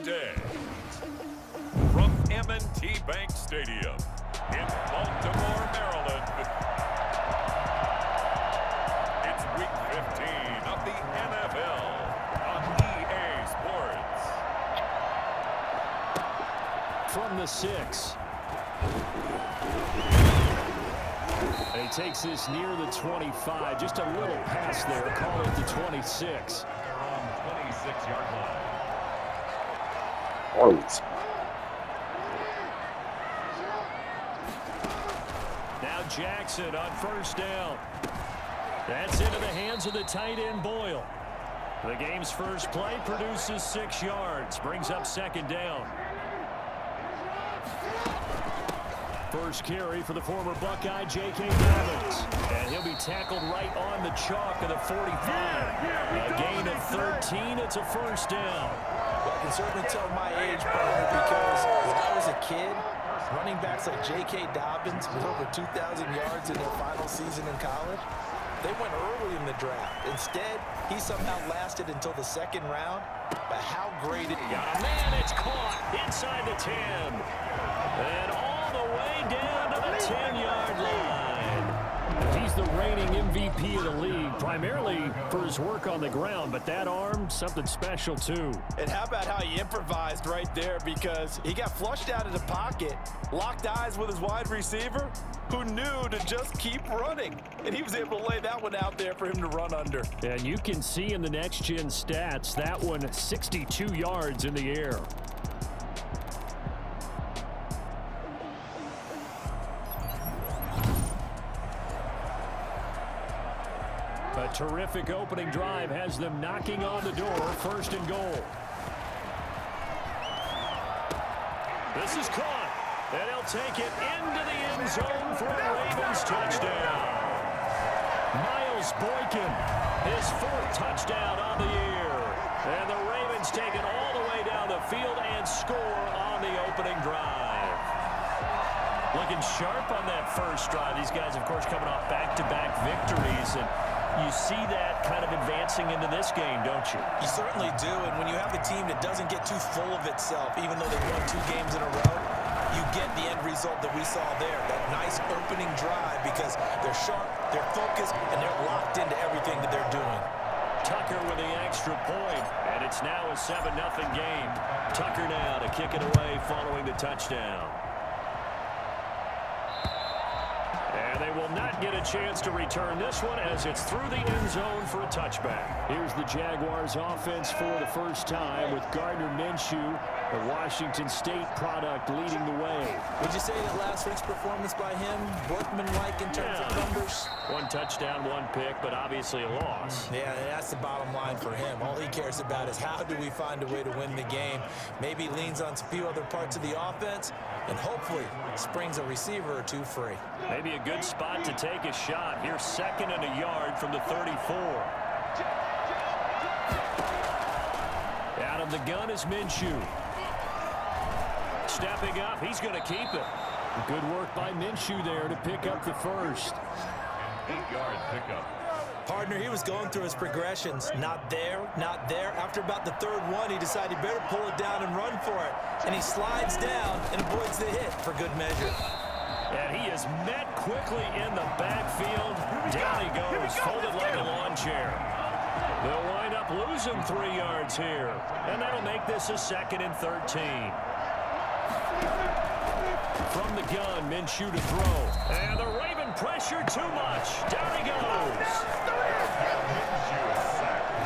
today. From M&T Bank Stadium in Baltimore, Maryland, it's Week 15 of the NFL on EA Sports. From the 6. And he takes this near the 25. Just a little pass there. Call it the 26. Around 26-yard line. Now Jackson on first down. That's into the hands of the tight end Boyle. The game's first play produces 6 yards. Brings up second down. First carry for the former Buckeye, J.K. Dobbins. And he'll be tackled right on the chalk of the 45. A gain of 13. It's a first down. Well, I can certainly tell my age, partner, because when I was a kid, running backs like J.K. Dobbins with over 2,000 yards in their final season in college, they went early in the draft. Instead, he somehow lasted until the second round. But how great it is. Got a man, it's caught inside the 10. And all the way down to the 10-yard line. He's the reigning MVP of the league, primarily for his work on the ground, but that arm, something special too. And how about how he improvised right there, because he got flushed out of the pocket, locked eyes with his wide receiver, who knew to just keep running. And he was able to lay that one out there for him to run under. And you can see in the next-gen stats, that one 62 yards in the air. A terrific opening drive has them knocking on the door, first and goal. This is caught, and he'll take it into the end zone for a Ravens touchdown. Miles Boykin, his 4th touchdown on the year. And the Ravens take it all the way down the field and score on the opening drive. Looking sharp on that first drive. These guys, of course, coming off back-to-back victories, and you see that kind of advancing into this game, don't you? You certainly do, and when you have a team that doesn't get too full of itself, even though they've won 2 games in a row, you get the end result that we saw there, that nice opening drive, because they're sharp, they're focused, and they're locked into everything that they're doing. Tucker with the extra point, and it's now a 7-0 game. Tucker now to kick it away following the touchdown. And they will not get a chance to return this one as it's through the end zone for a touchback. Here's the Jaguars offense for the first time with Gardner Minshew, the Washington State product, leading the way. Would you say that last week's performance by him, workmanlike in terms of numbers? 1 touchdown, 1 pick, but obviously a loss. Yeah, that's the bottom line for him. All he cares about is how do we find a way to win the game. Maybe leans on a few other parts of the offense, and hopefully springs a receiver or 2 free. Maybe a good spot to take a shot. Here's 2nd and a yard from the 34. Out of the gun is Minshew. Stepping up, he's going to keep it. Good work by Minshew there to pick up the first. 8-yard pickup. Partner, he was going through his progressions. Not there, not there. After about the 3rd one, he decided he better pull it down and run for it. And he slides down and avoids the hit for good measure. And he is met quickly in the backfield. Down he goes, folded like a lawn chair. They'll wind up losing 3 yards here. And that'll make this a 2nd and 13. From the gun, Minshew to throw. And the Raven pressure too much. Down he goes.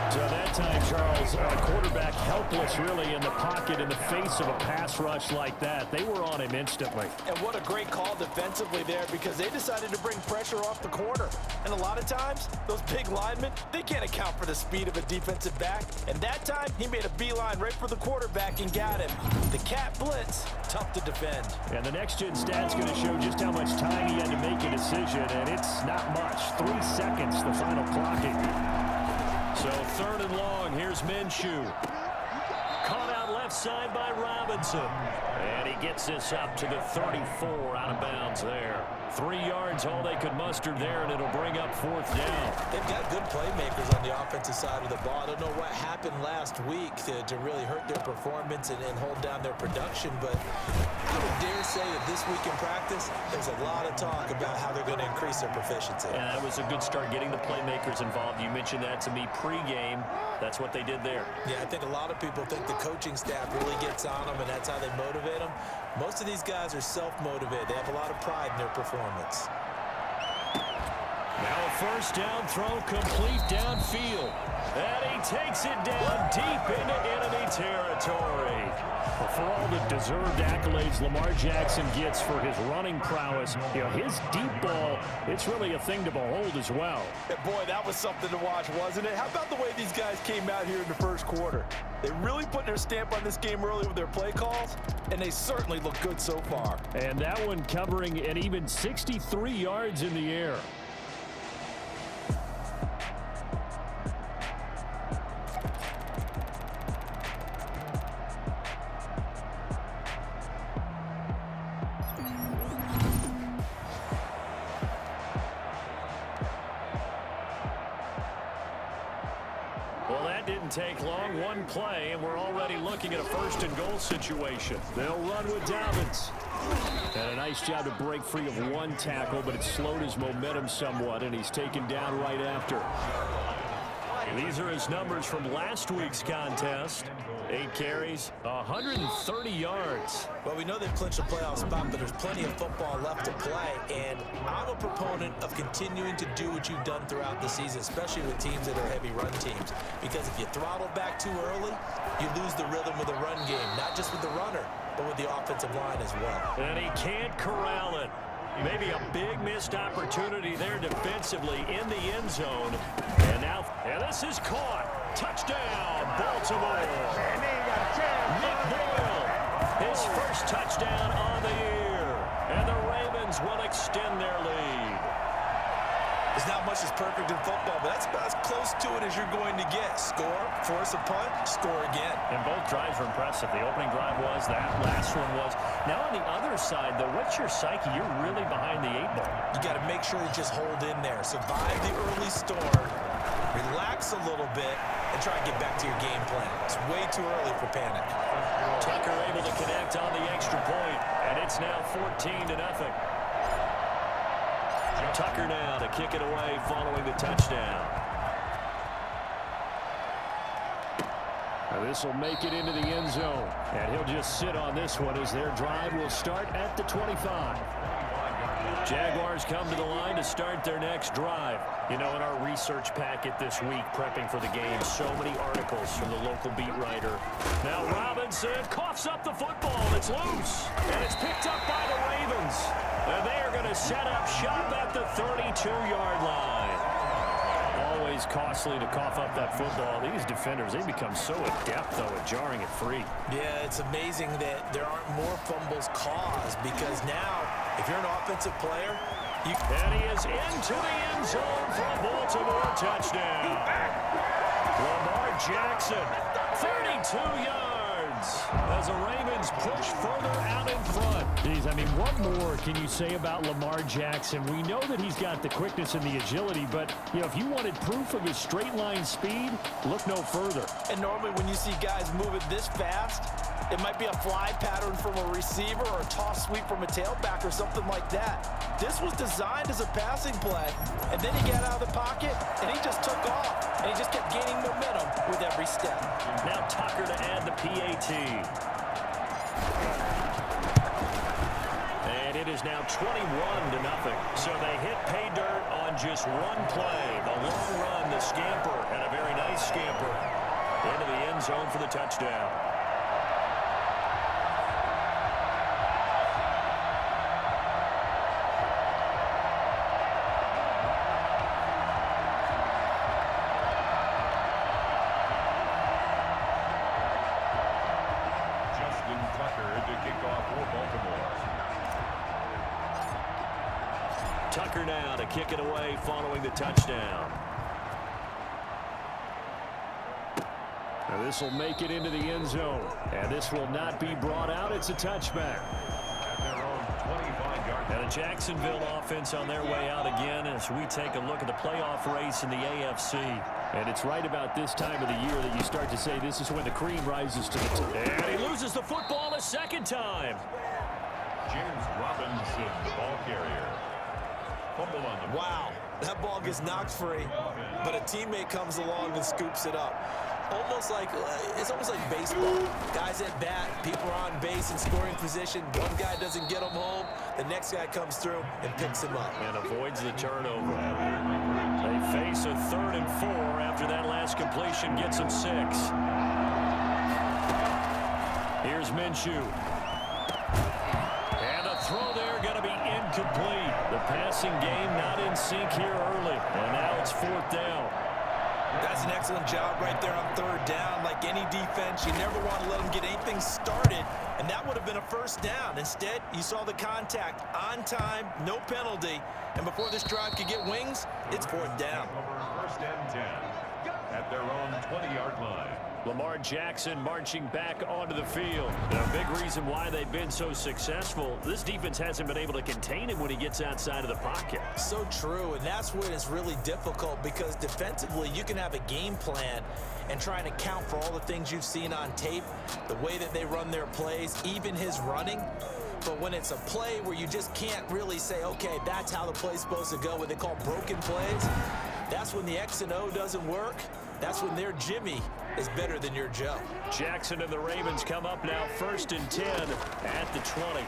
So that time, Charles, a quarterback helpless really in the pocket in the face of a pass rush like that. They were on him instantly. And what a great call defensively there, because they decided to bring pressure off the corner. And a lot of times, those big linemen, they can't account for the speed of a defensive back. And that time, he made a beeline right for the quarterback and got him. The cat blitz, tough to defend. And the next-gen stat's going to show just how much time he had to make a decision, and it's not much. 3 seconds, the final clocking. So 3rd and long, here's Minshew. Caught out left side by Robinson. And he gets this up to the 34, out of bounds there. 3 yards, all they could muster there, and it'll bring up 4th down. They've got good playmakers on the offensive side of the ball. I don't know what happened happened last week to really hurt their performance and hold down their production, but I would dare say that this week in practice, there's a lot of talk about how they're going to increase their proficiency. And that was a good start getting the playmakers involved. You mentioned that to me pregame. That's what they did there. Yeah, I think a lot of people think the coaching staff really gets on them, and that's how they motivate them. Most of these guys are self-motivated. They have a lot of pride in their performance. Now a first down throw complete downfield. And he takes it down deep into enemy territory. Well, for all the deserved accolades Lamar Jackson gets for his running prowess, his deep ball, it's really a thing to behold as well. And boy, that was something to watch, wasn't it? How about the way these guys came out here in the first quarter? They really put their stamp on this game early with their play calls, and they certainly look good so far. And that one covering an even 63 yards in the air. Take long, one play, and we're already looking at a first and goal situation. They'll run with Dobbins. And a nice job to break free of one tackle, but it slowed his momentum somewhat, and he's taken down right after. These are his numbers from last week's contest. 8 carries, 130 yards. Well, we know they've clinched a playoff spot, but there's plenty of football left to play, and I'm a proponent of continuing to do what you've done throughout the season, especially with teams that are heavy run teams, because if you throttle back too early, you lose the rhythm of the run game, not just with the runner, but with the offensive line as well. And he can't corral it. Maybe a big missed opportunity there defensively in the end zone. And this is caught. Touchdown, Baltimore. Nick Boyle, his first touchdown on the year. And the Ravens will extend their lead. There's not much that's perfect in football, but that's about as close to it as you're going to get. Score, force a punt, score again. And both drives were impressive. The opening drive was, that last one was. Now on the other side, though, what's your psyche? You're really behind the 8 ball. You got to make sure you just hold in there. Survive the early storm, relax a little bit, and try and get back to your game plan. It's way too early for panic. Tucker able to connect on the extra point, and it's now 14-0. Tucker now to kick it away following the touchdown. Now this will make it into the end zone, and he'll just sit on this one as their drive will start at the 25. Jaguars come to the line to start their next drive. You know, in our research packet this week, prepping for the game, so many articles from the local beat writer. Now Robinson coughs up the football. It's loose, and it's picked up by the Ravens. And they are going to set up shop at the 32-yard line. Always costly to cough up that football. These defenders, they become so adept, though, at jarring it free. Yeah, it's amazing that there aren't more fumbles caused, because now, if you're an offensive player, and he is into the end zone for a Baltimore touchdown. Lamar Jackson, 32 yards, as the Ravens push further out in front. Geez, I mean, what more can you say about Lamar Jackson? We know that he's got the quickness and the agility, but, if you wanted proof of his straight line speed, look no further. And normally when you see guys moving this fast, it might be a fly pattern from a receiver or a toss sweep from a tailback or something like that. This was designed as a passing play, and then he got out of the pocket, and he just took off, and he just kept gaining momentum with every step. Now Tucker to add the PAT. And it is now 21-0. So they hit pay dirt on just one play. The long run, the scamper, and a very nice scamper into the end zone for the touchdown. Tucker now to kick it away following the touchdown. Now this will make it into the end zone, and this will not be brought out. It's a touchback. And a The Jacksonville offense on their way out again as we take a look at the playoff race in the AFC. And it's right about this time of the year that you start to say this is when the cream rises to the top. And he loses the football a second time. James Robinson, ball carrier. Fumble on the Wow, that ball gets knocked free, but a teammate comes along and scoops it up. It's almost like baseball. Guys at bat, people are on base in scoring position. One guy doesn't get him home, the next guy comes through and picks him up. And avoids the turnover. They face a 3rd and 4 after that last completion gets them 6. Here's Minshew. And a throw there going to be incomplete. The passing game not in sync here early. And now it's 4th down. That's an excellent job right there on 3rd down. Like any defense, you never want to let them get anything started, and that would have been a 1st down. Instead, you saw the contact on time, no penalty, and before this drive could get wings, it's 4th down. 1st and 10 at their own 20-yard line. Lamar Jackson marching back onto the field. And a big reason why they've been so successful, this defense hasn't been able to contain him when he gets outside of the pocket. So true, and that's when it's really difficult because defensively you can have a game plan and trying to count for all the things you've seen on tape, the way that they run their plays, even his running. But when it's a play where you just can't really say, okay, that's how the play's supposed to go, what they call broken plays, that's when the X and O doesn't work. That's when their Jimmy is better than your Joe. Jackson and the Ravens come up now 1st and 10 at the 20.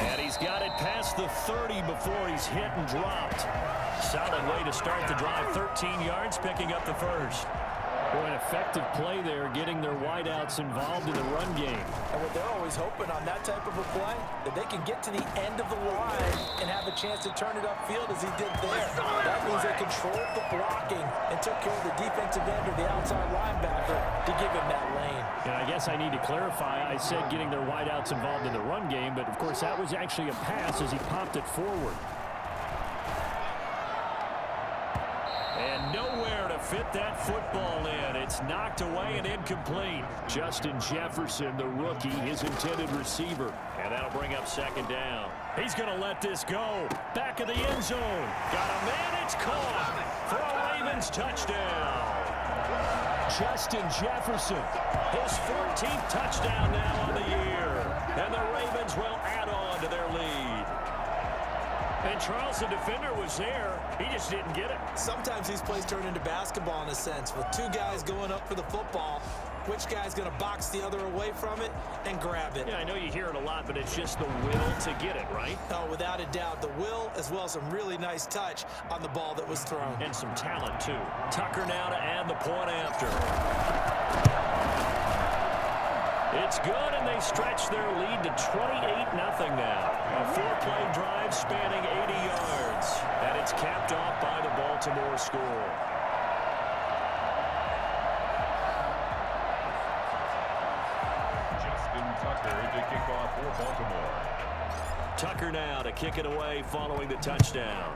And he's got it past the 30 before he's hit and dropped. Solid way to start the drive. 13 yards, picking up the 1st. Boy, an effective play there, getting their wideouts involved in the run game. And what they're always hoping on that type of a play, that they can get to the end of the line and have a chance to turn it upfield as he did there. That means they controlled the blocking and took care of the defensive end or the outside linebacker to give him that lane. And I guess I need to clarify, I said getting their wideouts involved in the run game, but of course that was actually a pass as he popped it forward. And nowhere to fit that football in. It's knocked away and incomplete. Justin Jefferson, the rookie, his intended receiver. And that'll bring up 2nd down. He's going to let this go. Back of the end zone. Got a man. It's caught for a Ravens touchdown. Justin Jefferson. His 14th touchdown now on the year. And the Ravens will add on to their lead. And Charles, the defender, was there. He just didn't get it. Sometimes these plays turn into basketball in a sense, with 2 guys going up for the football. Which guy's going to box the other away from it and grab it? Yeah, I know you hear it a lot, but it's just the will to get it, right? Oh, without a doubt. The will, as well as some really nice touch on the ball that was thrown. And some talent, too. Tucker now to add the point after. It's good, and they stretch their lead to 28-0 now. A 4-play drive spanning 80 yards. And it's capped off by the Baltimore score. Justin Tucker to kick off for Baltimore. Tucker now to kick it away following the touchdown.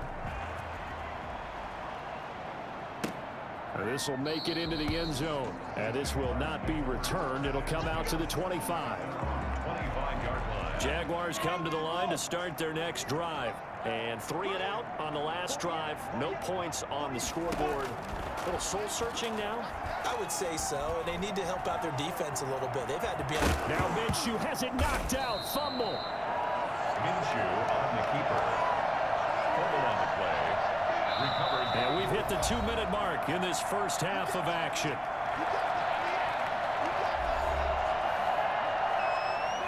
This will make it into the end zone. And this will not be returned. It'll come out to the 25. 25-yard line. Jaguars come to the line to start their next drive. And 3 and out on the last drive. No points on the scoreboard. A little soul-searching now? I would say so, and they need to help out their defense a little bit. They've had to be on. Now Minshew has it knocked out. Fumble. Minshew on the keeper. Fumble on the play. Recovered. And we've hit the 2-minute mark in this first half of action.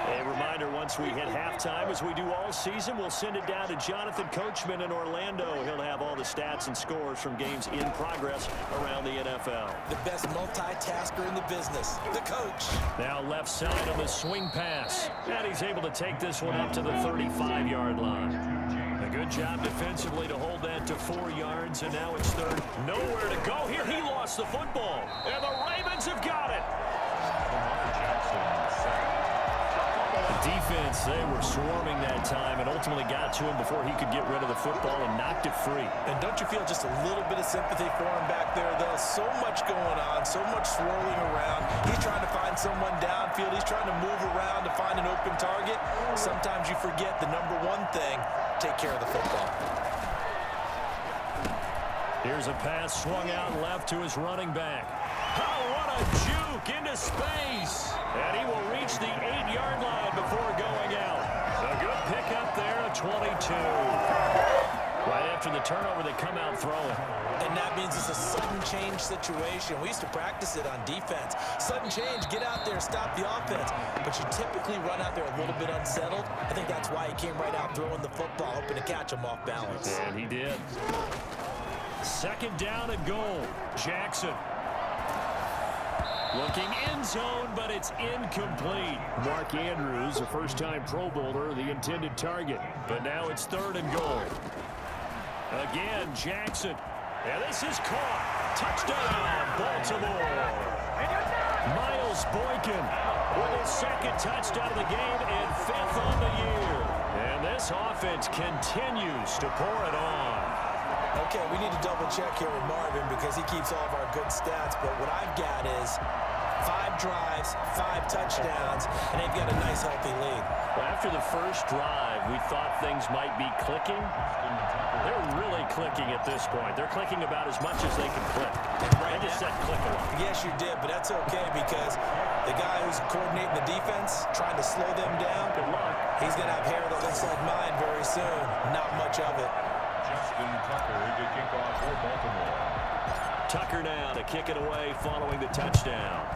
A reminder, once we hit halftime, as we do all season, we'll send it down to Jonathan Coachman in Orlando. He'll have all the stats and scores from games in progress around the NFL. The best multitasker in the business, the coach. Now left side on the swing pass. And he's able to take this one up to the 35-yard line. A good job defensively to hold that to 4 yards, and now it's 3rd. Nowhere to go here. He lost the football, and the Ravens have got it. The defense, they were swarming that time and ultimately got to him before he could get rid of the football and knocked it free. And don't you feel just a little bit of sympathy for him back there, though? has so much going on, so much swirling around. He's trying to find someone downfield. He's trying to move around to find an open target. Sometimes you forget the number one thing, take care of the football. Here's a pass swung out left to his running back. Oh, what a juke into space. And he will reach the 8-yard line before going out. A good pickup there, a 22. Right after the turnover, they come out throwing. And that means it's a sudden change situation. We used to practice it on defense. Sudden change, get out there, stop the offense. But you typically run out there a little bit unsettled. I think that's why he came right out throwing the football, hoping to catch him off balance. And he did. Second down and goal. Jackson. Looking end zone, but it's incomplete. Mark Andrews, a first-time Pro Bowler, the intended target. But now it's third and goal. Again, Jackson. And this is caught. Touchdown, Baltimore. Miles Boykin with his second touchdown of the game and 5th on the year. And this offense continues to pour it on. Okay, we need to double-check here with Marvin because he keeps all of our good stats. But what I've got is 5 drives, 5 touchdowns, and they've got a nice, healthy lead. Well, after the first drive, we thought things might be clicking. They're really clicking at this point. They're clicking about as much as they can click. I just said click a lot. Yes, you did, but that's okay because the guy who's coordinating the defense, trying to slow them down, Good luck. he's going to have hair that looks like mine very soon. Not much of it. Justin Tucker to kick off for Baltimore. Tucker now to kick it away following the touchdown.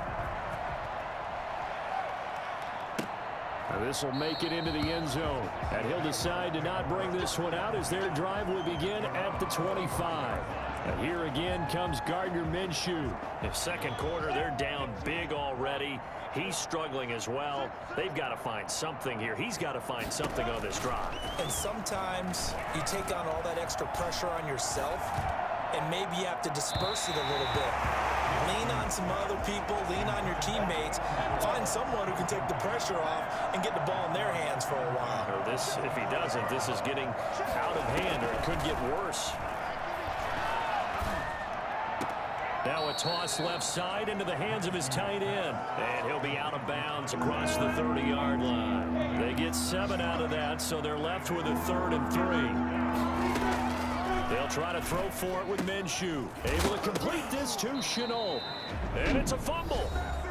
This will make it into the end zone. And he'll decide to not bring this one out as their drive will begin at the 25. And here again comes Gardner Minshew. In second quarter, they're down big already. He's struggling as well. They've got to find something here. He's got to find something on this drive. And sometimes you take on all that extra pressure on yourself, and maybe you have to disperse it a little bit. Lean on some other people, lean on your teammates, find someone who can take the pressure off and get the ball in their hands for a while. Or this, if he doesn't, this is getting out of hand, or it could get worse. Now a toss left side into the hands of his tight end. And he'll be out of bounds across the 30-yard line. They get 7 out of that, so they're left with a 3rd and 3. They'll try to throw for it with Minshew. Able to complete this to Shenault. And it's a fumble.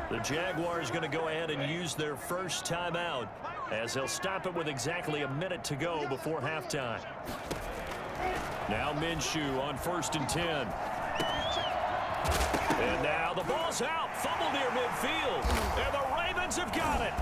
The Jaguars going to go ahead and use their first timeout as they'll stop it with exactly a minute to go before halftime. Now Minshew on 1st and 10. And now the ball's out. Fumble near midfield. And the Ravens have got it.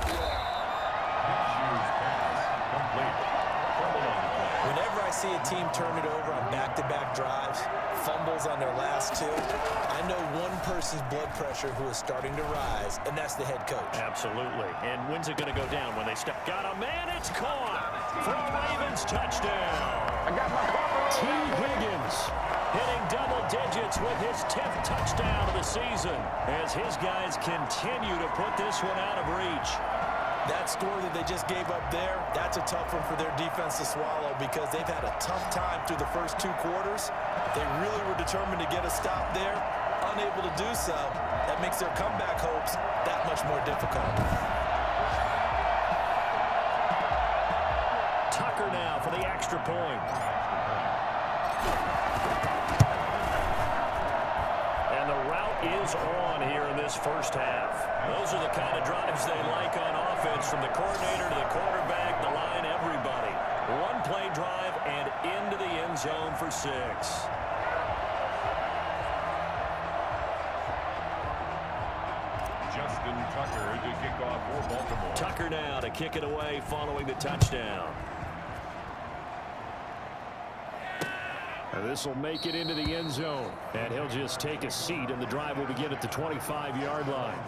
Whenever I see a team turn it over on back-to-back drives, fumbles on their last 2, I know one person's blood pressure who is starting to rise, and that's the head coach. Absolutely. And when's it going to go down? When they step? Got a man. It's caught for a Ravens touchdown. I got my coffee. T. Higgins hitting double digits with his 10th touchdown of the season as his guys continue to put this one out of reach. That score that they just gave up there, that's a tough one for their defense to swallow because they've had a tough time through the first 2 quarters. They really were determined to get a stop there, unable to do so. That makes their comeback hopes that much more difficult. Tucker now for the extra point. And the route is on here in this first half. Those are the kind of drives they like on offense, from the coordinator to the quarterback, the line, everybody. 1-play drive and into the end zone for 6. Justin Tucker to kick off for Baltimore. Tucker now to kick it away following the touchdown. And this will make it into the end zone. And he'll just take a seat, and the drive will begin at the 25-yard line.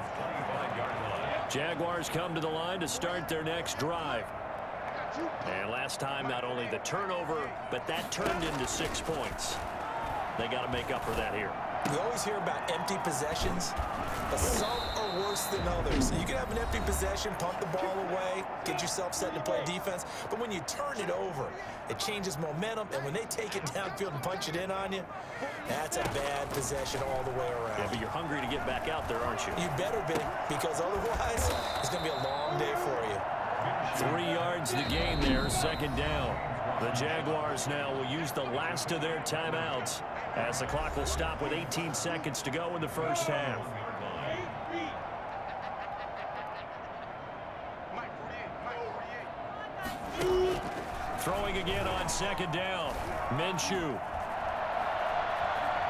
Jaguars come to the line to start their next drive. And last time, not only the turnover, but that turned into 6 points. They got to make up for that here. We always hear about empty possessions, but some are worse than others. You can have an empty possession, pump the ball away, get yourself set to play defense, but when you turn it over, it changes momentum, and when they take it downfield and punch it in on you, that's a bad possession all the way around. Yeah, but you're hungry to get back out there, aren't you? You better be, because otherwise, it's going to be a long day for you. 3 yards the gain there, second down. The Jaguars now will use the last of their timeouts as the clock will stop with 18 seconds to go in the first half. Throwing again on second down. Minshew.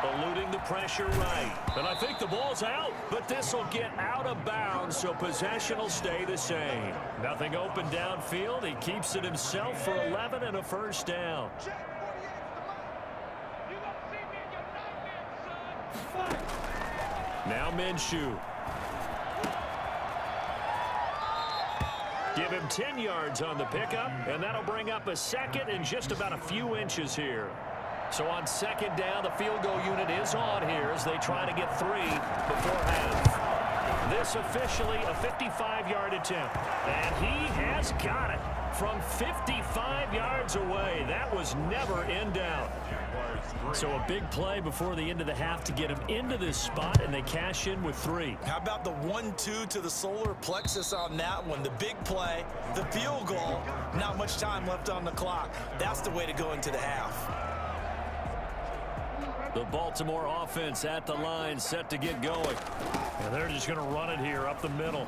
Eluding the pressure right. And I think the ball's out, but this will get out of bounds, so possession will stay the same. Nothing open downfield. He keeps it himself for 11 and a first down. Now Minshew. Give him 10 yards on the pickup, and that'll bring up a second and just about a few inches here. So on second down, the field goal unit is on here as they try to get 3 before half. This officially a 55-yard attempt, and he has got it from 55 yards away. That was never in doubt. So a big play before the end of the half to get him into this spot, and they cash in with 3. How about the 1-2 to the solar plexus on that one? The big play, the field goal, not much time left on the clock. That's the way to go into the half. The Baltimore offense at the line, set to get going. And they're just going to run it here up the middle.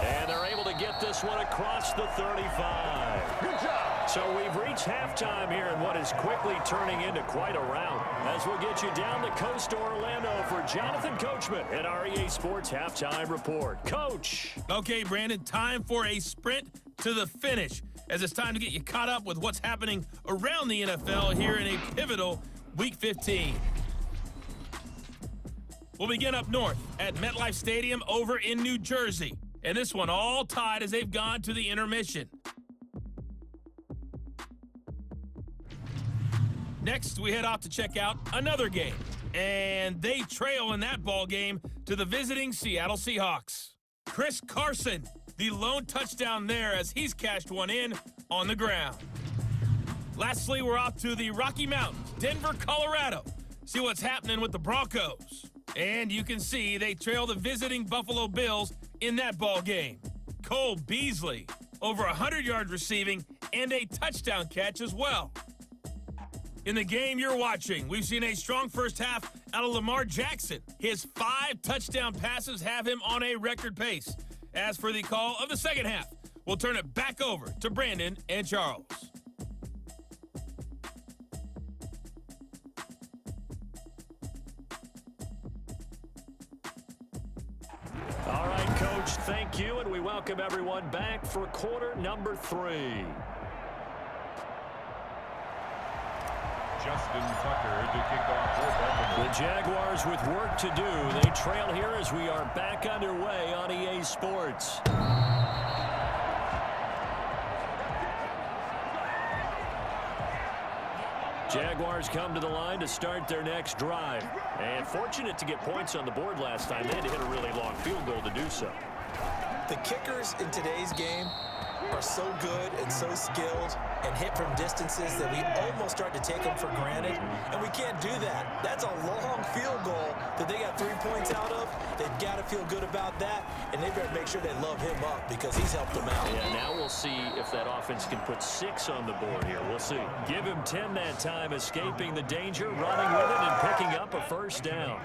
And they're able to get this one across the 35. Good job. So we've reached halftime here in what is quickly turning into quite a rout. As we'll get you down the coast to Orlando for Jonathan Coachman at our EA Sports Halftime Report. Coach. Okay, Brandon, time for a sprint to the finish, as it's time to get you caught up with what's happening around the NFL here in a pivotal Week 15. We'll begin up north at MetLife Stadium over in New Jersey. And this one all tied as they've gone to the intermission. Next, we head off to check out another game. And they trail in that ball game to the visiting Seattle Seahawks. Chris Carson, the lone touchdown there as he's cashed one in on the ground. Lastly, we're off to the Rocky Mountains, Denver, Colorado. See what's happening with the Broncos. And you can see they trail the visiting Buffalo Bills in that ball game. Cole Beasley, over 100 yards receiving and a touchdown catch as well. In the game you're watching, we've seen a strong first half out of Lamar Jackson. His 5 touchdown passes have him on a record pace. As for the call of the second half, we'll turn it back over to Brandon and Charles. All right, Coach, thank you, and we welcome everyone back for quarter number 3. Justin Tucker to kick off for Baltimore. The Jaguars with work to do. They trail here as we are back underway on EA Sports. Jaguars come to the line to start their next drive. And fortunate to get points on the board last time. They had to hit a really long field goal to do so. The kickers in today's game are so good and so skilled and hit from distances that we almost start to take them for granted, and we can't do that. That's a long field goal that they got 3 points out of. They've got to feel good about that, and they better make sure they love him up because he's helped them out. Yeah, now we'll see if that offense can put 6 on the board here. We'll see. Give him 10 that time, escaping the danger, running with it, and picking up a first down.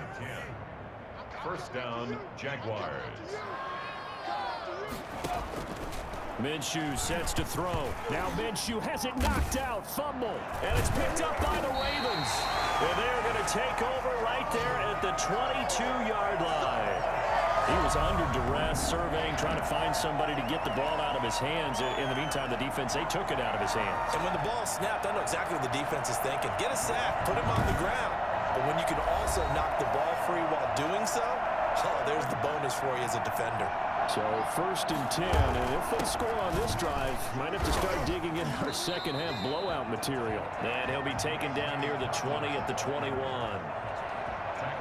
First down, Jaguars. Minshew sets to throw. Now Minshew has it knocked out. Fumble. And it's picked up by the Ravens. And they're going to take over right there at the 22-yard line. He was under duress, surveying, trying to find somebody to get the ball out of his hands. In the meantime, the defense, they took it out of his hands. And when the ball snapped, I know exactly what the defense is thinking. Get a sack, put him on the ground. But when you can also knock the ball free while doing so, oh, there's the bonus for you as a defender. So 1st and 10, and if they score on this drive, might have to start digging in our second half blowout material. And he'll be taken down near the 20 at the 21.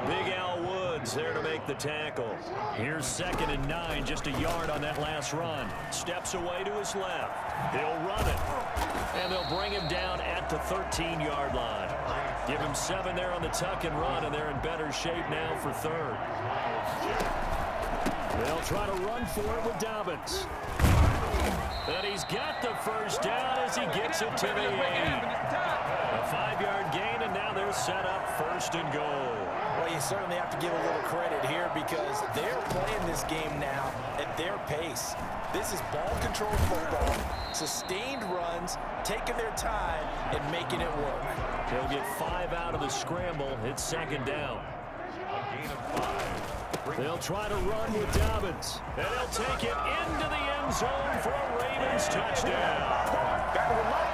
Big Al Woods there to make the tackle. Here's 2nd and 9, just a yard on that last run. Steps away to his left. He'll run it. And they'll bring him down at the 13-yard line. Give him 7 there on the tuck and run, and they're in better shape now for 3rd. They'll try to run for it with Dobbins. And he's got the first down as he gets it to the 8. A 5-yard gain, and now they're set up 1st and goal. Well, you certainly have to give a little credit here because they're playing this game now at their pace. This is ball-controlled football, sustained runs, taking their time, and making it work. He'll get 5 out of the scramble. It's 2nd down. A gain of 5. They'll try to run with Dobbins. And he'll take it into the end zone for a Ravens touchdown.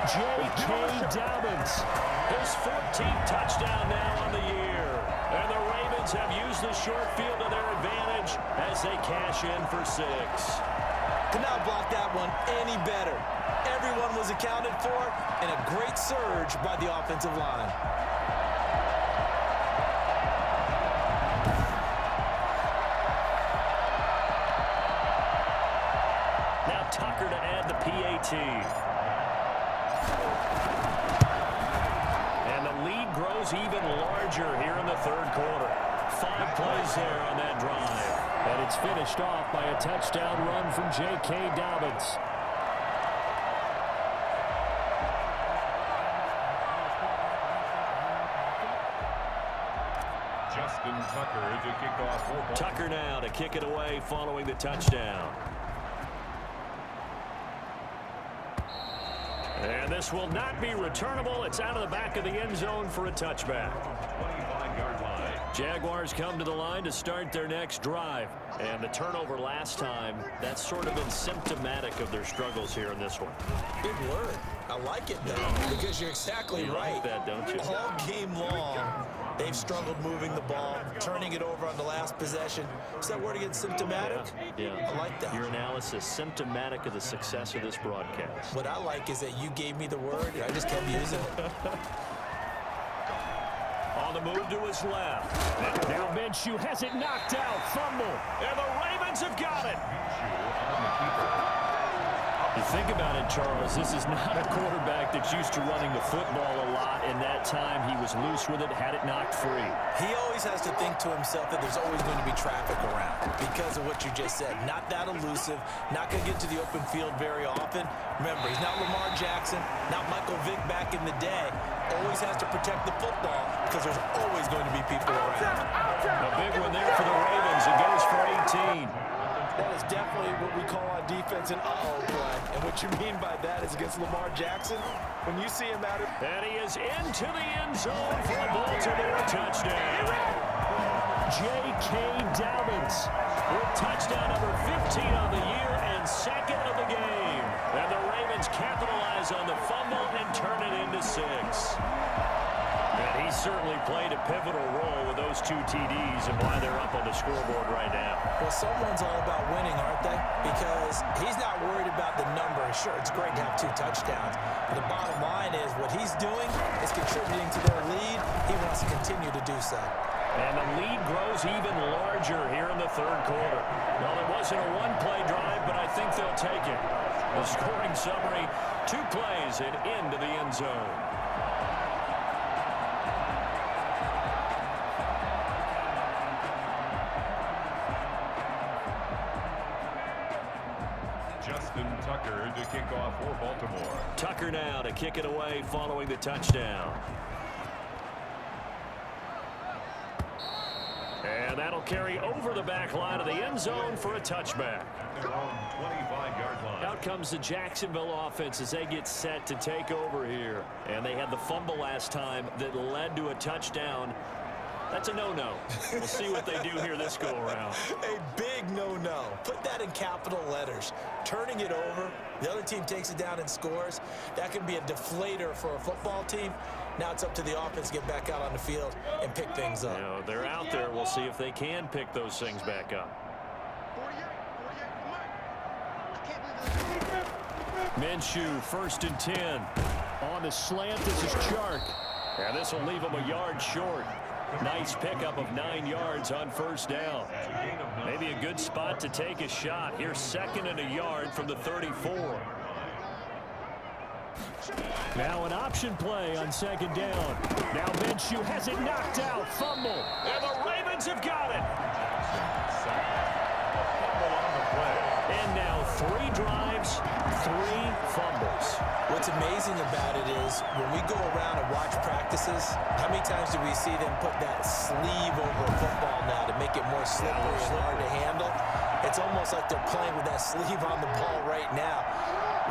J.K. Dobbins. His 14th touchdown now on the year. And the Ravens have used the short field to their advantage as they cash in for 6. Could not block that one any better. Everyone was accounted for, and a great surge by the offensive line. Now Tucker to add the PAT. And the lead grows even larger here in the 3rd quarter. 5 plays there on that drive. And it's finished off by a touchdown run from J.K. Dobbins. Justin Tucker to kick off for Baltimore. Tucker now to kick it away following the touchdown. And this will not be returnable. It's out of the back of the end zone for a touchback. 25-yard line. Jaguars come to the line to start their next drive. And the turnover last time, that's sort of been symptomatic of their struggles here in this one. Big word. I like it, though, because you're exactly right. Like that, don't you? All game long, they've struggled moving the ball, turning it over on the last possession. Is that word again, symptomatic? Yeah. I like that. Your analysis, symptomatic of the success of this broadcast. What I like is that you gave me the word, and I just kept using it. On the move to his left. Now Minshew has it knocked out. Fumble. And the Ravens have got it. You think about it, Charles, this is not a quarterback that's used to running the football a lot, and that time he was loose with it, had it knocked free. He always has to think to himself that there's always going to be traffic around because of what you just said. Not that elusive, not going to get to the open field very often. Remember, he's not Lamar Jackson, not Michael Vick back in the day. Always has to protect the football because there's always going to be people around. A big one there for the Ravens. It goes for 18. That is definitely what we call on defense an uh-oh play. And what you mean by that is against Lamar Jackson, when you see him out of... And he is into the end zone for a Baltimore touchdown. J.K. Dobbins With touchdown number 15 on the year and 2nd of the game. And the Ravens capitalize on the fumble and turn it into 6. And he certainly played a pivotal role with those 2 TDs and why they're up on the scoreboard right now. Well, someone's all about winning, aren't they? Because he's not worried about the number. Sure, it's great to have 2 touchdowns. But the bottom line is what he's doing is contributing to their lead. He wants to continue to do so. And the lead grows even larger here in the 3rd quarter. Well, it wasn't a one-play drive, but I think they'll take it. The scoring summary, 2 plays and into the end zone. Justin Tucker to kick off for Baltimore. Tucker now to kick it away following the touchdown. And that'll carry over the back line of the end zone for a touchback. Their own 25-yard line. Out comes the Jacksonville offense as they get set to take over here. And they had the fumble last time that led to a touchdown. That's a no-no. We'll see what they do here this go-around. A big no-no. Put that in capital letters. Turning it over, the other team takes it down and scores. That can be a deflator for a football team. Now it's up to the offense to get back out on the field and pick things up. You know, they're out there. We'll see if they can pick those things back up. Minshew, 1st and 10. On the slant, this is Chark. And this will leave him a yard short. Nice pickup of 9 yards on 1st down. Maybe a good spot to take a shot. Here's 2nd and a yard from the 34. Now an option play on 2nd down. Now Minshew has it knocked out. Fumble. And the Ravens have got it. And now 3 drives, 3 fumbles. What's amazing about it is when we go around and watch practices, how many times do we see them put that sleeve over a football now to make it more slippery and hard to handle? It's almost like they're playing with that sleeve on the ball right now.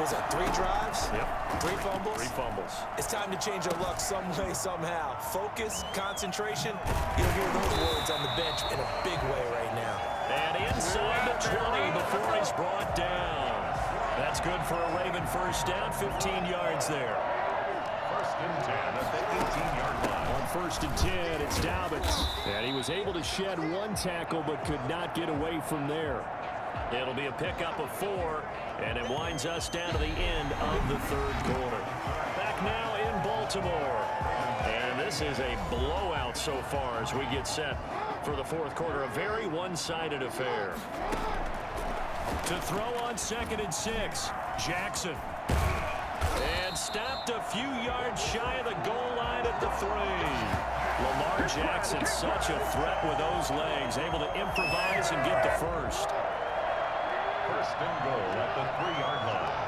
Was it 3 drives? Yep. 3 fumbles? 3 fumbles. It's time to change our luck some way, somehow. Focus, concentration. You'll hear those words on the bench in a big way right now. And inside the 20 before he's brought down. That's good for a Raven 1st down, 15 yards there. 1st and 10 at the 18-yard line. On 1st and 10, it's Dobbins. And he was able to shed 1 tackle but could not get away from there. It'll be a pickup of 4, and it winds us down to the end of the 3rd quarter. Back now in Baltimore. And this is a blowout so far as we get set for the 4th quarter. A very one-sided affair. To throw on 2nd and 6, Jackson. And stopped a few yards shy of the goal line at the 3. Lamar Jackson, such a threat with those legs, able to improvise and get the 1st. 1st and goal at the 3-yard line.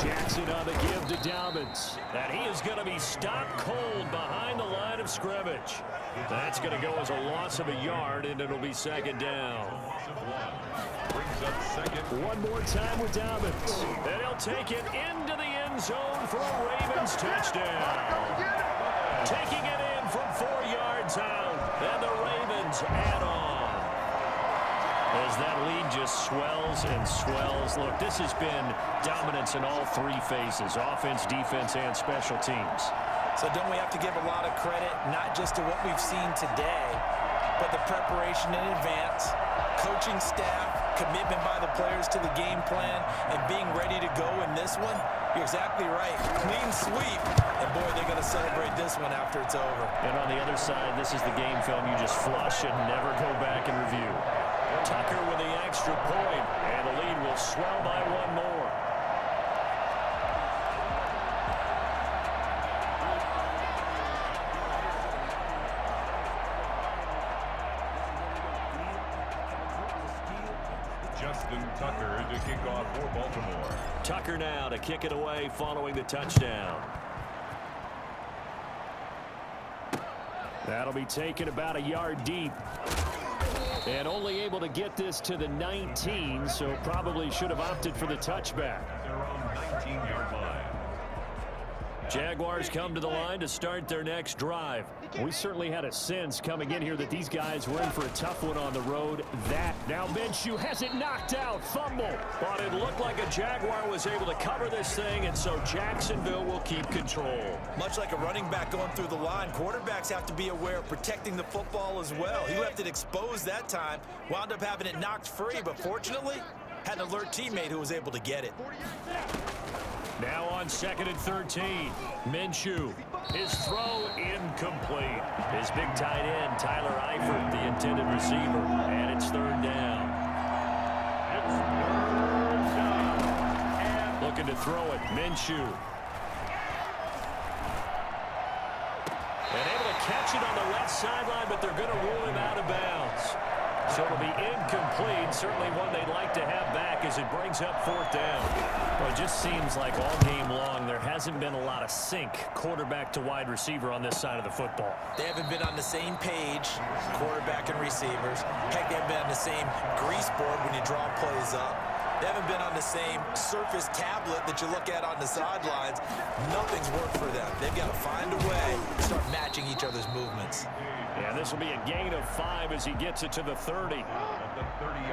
Jackson on the give to Dobbins. And he is going to be stopped cold behind the line of scrimmage. That's going to go as a loss of a yard, and it'll be 2nd down. Brings up 2nd. One more time with Dobbins. And he'll take it into the end zone for a Ravens touchdown. Taking it in from 4 yards out. And the Ravens add on. As that lead just swells and swells. Look, this has been dominance in all 3 phases, offense, defense, and special teams. So don't we have to give a lot of credit, not just to what we've seen today, but the preparation in advance, coaching staff, commitment by the players to the game plan, and being ready to go in this one? You're exactly right. Clean sweep. And boy, they're going to celebrate this one after it's over. And on the other side, this is the game film you just flush and never go back and review. Tucker with the extra point, and the lead will swell by 1 more. Justin Tucker to kick off for Baltimore. Tucker now to kick it away following the touchdown. That'll be taken about a yard deep. And only able to get this to the 19, so probably should have opted for the touchback. They're on 19-yard line. Jaguars come to the line to start their next drive. We certainly had a sense coming in here that these guys were in for a tough one on the road. Now Minshew has it knocked out. Fumble. But it looked like a Jaguar was able to cover this thing, and so Jacksonville will keep control. Much like a running back going through the line, quarterbacks have to be aware of protecting the football as well. He left it exposed that time, wound up having it knocked free, but fortunately, had an alert teammate who was able to get it. Now on 2nd and 13, Minshew. His throw incomplete. His big tight end, Tyler Eifert, the intended receiver. And it's 3rd down. Looking to throw it, Minshew. And able to catch it on the left sideline, but they're going to rule him out of bounds. So it'll be incomplete. Certainly one they'd like to have back as it brings up 4th down. Well, it just seems like all game long there hasn't been a lot of sync quarterback to wide receiver on this side of the football. They haven't been on the same page, quarterback and receivers. Heck, they haven't been on the same grease board when you draw plays up. They haven't been on the same surface tablet that you look at on the sidelines. Nothing's worked for them. They've got to find a way to start matching each other's movements. Yeah, this will be a gain of 5 as he gets it to the 30.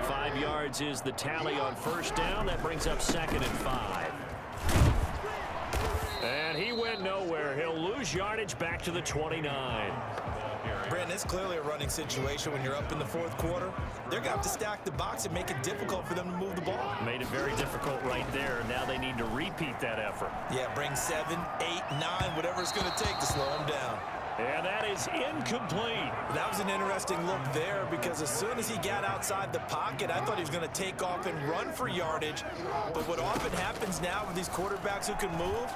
5 yards is the tally on 1st down. That brings up 2nd and 5. And he went nowhere. He'll lose yardage back to the 29. Brandon, it's clearly a running situation when you're up in the fourth quarter. They're going to have to stack the box and make it difficult for them to move the ball. Made it very difficult right there. Now they need to repeat that effort. Yeah, bring 7, 8, 9, whatever it's going to take to slow them down. And that is incomplete. That was an interesting look there because as soon as he got outside the pocket, I thought he was going to take off and run for yardage. But what often happens now with these quarterbacks who can move,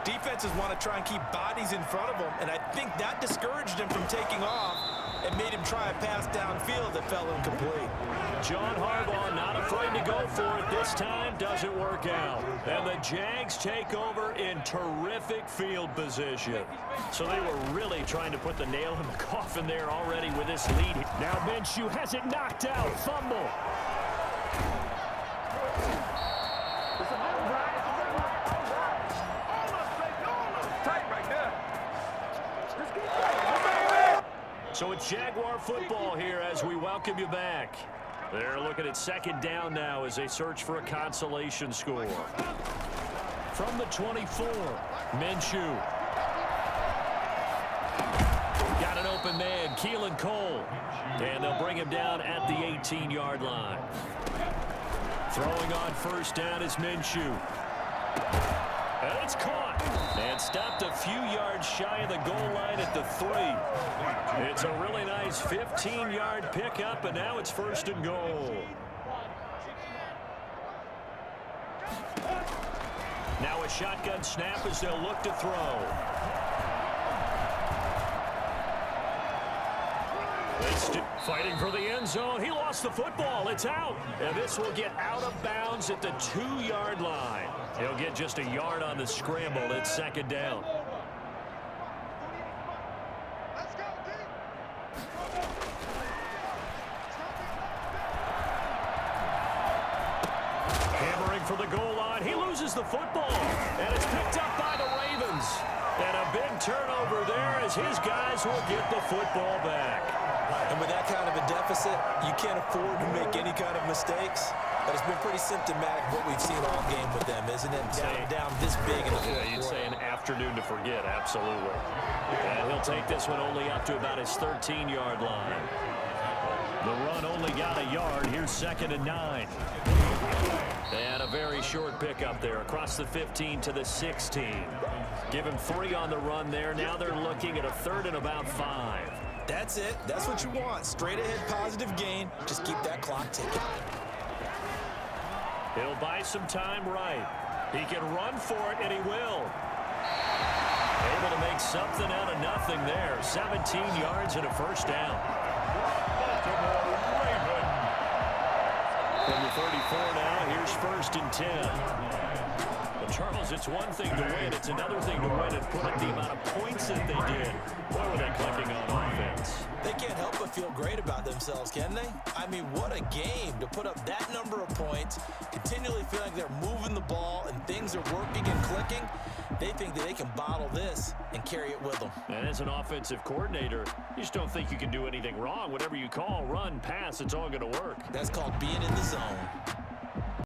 defenses want to try and keep bodies in front of them, and I think that discouraged him from taking off and made him try a pass downfield that fell incomplete. John Harbaugh not afraid to go for it this time. Doesn't work out. And the Jags take over in terrific field position. So they were really trying to put the nail in the coffin there already with this lead. Now Minshew has it knocked out. Fumble. So it's Jaguar football here as we welcome you back. They're looking at second down now as they search for a consolation score. From the 24, Minshew. Got an open man, Keelan Cole. And they'll bring him down at the 18-yard line. Throwing on first down is Minshew. And it's caught. And stopped a few yards shy of the goal line at the 3. It's a really nice 15-yard pickup, and now it's first and goal. Now a shotgun snap as they'll look to throw. Fighting for the end zone. He lost the football. It's out. And this will get out of bounds at the 2-yard line. He'll get just a yard on the scramble. It's second down. Hammering for the goal line. He loses the football. And it's picked up by the Ravens. And a big turnover there as his guys will get the football back. And with that kind of a deficit, you can't afford to make any kind of mistakes. But it's been pretty symptomatic what we've seen all game with them, isn't it? Down this big in the fourth quarter. You'd say an afternoon to forget, absolutely. And he'll take this one only up to about his 13-yard line. The run only got a yard. Here's second and 9. And a very short pickup there across the 15 to the 16. Give him 3 on the run there. Now they're looking at a third and about 5. That's it. That's what you want. Straight ahead positive gain. Just keep that clock ticking. He'll buy some time right. He can run for it, and he will. Able to make something out of nothing there. 17 yards and a first down. From the 34 now, here's first and 10. Well, Charles, it's one thing to win. It's another thing to win and put up the amount of points that they did. Boy, were they clicking on offense. They can't help but feel great about themselves, can they? I mean, what a game to put up that number of points, continually feel like they're moving the ball and things are working and clicking. They think that they can bottle this and carry it with them. And as an offensive coordinator, you just don't think you can do anything wrong. Whatever you call, run, pass, it's all going to work. That's called being in the zone.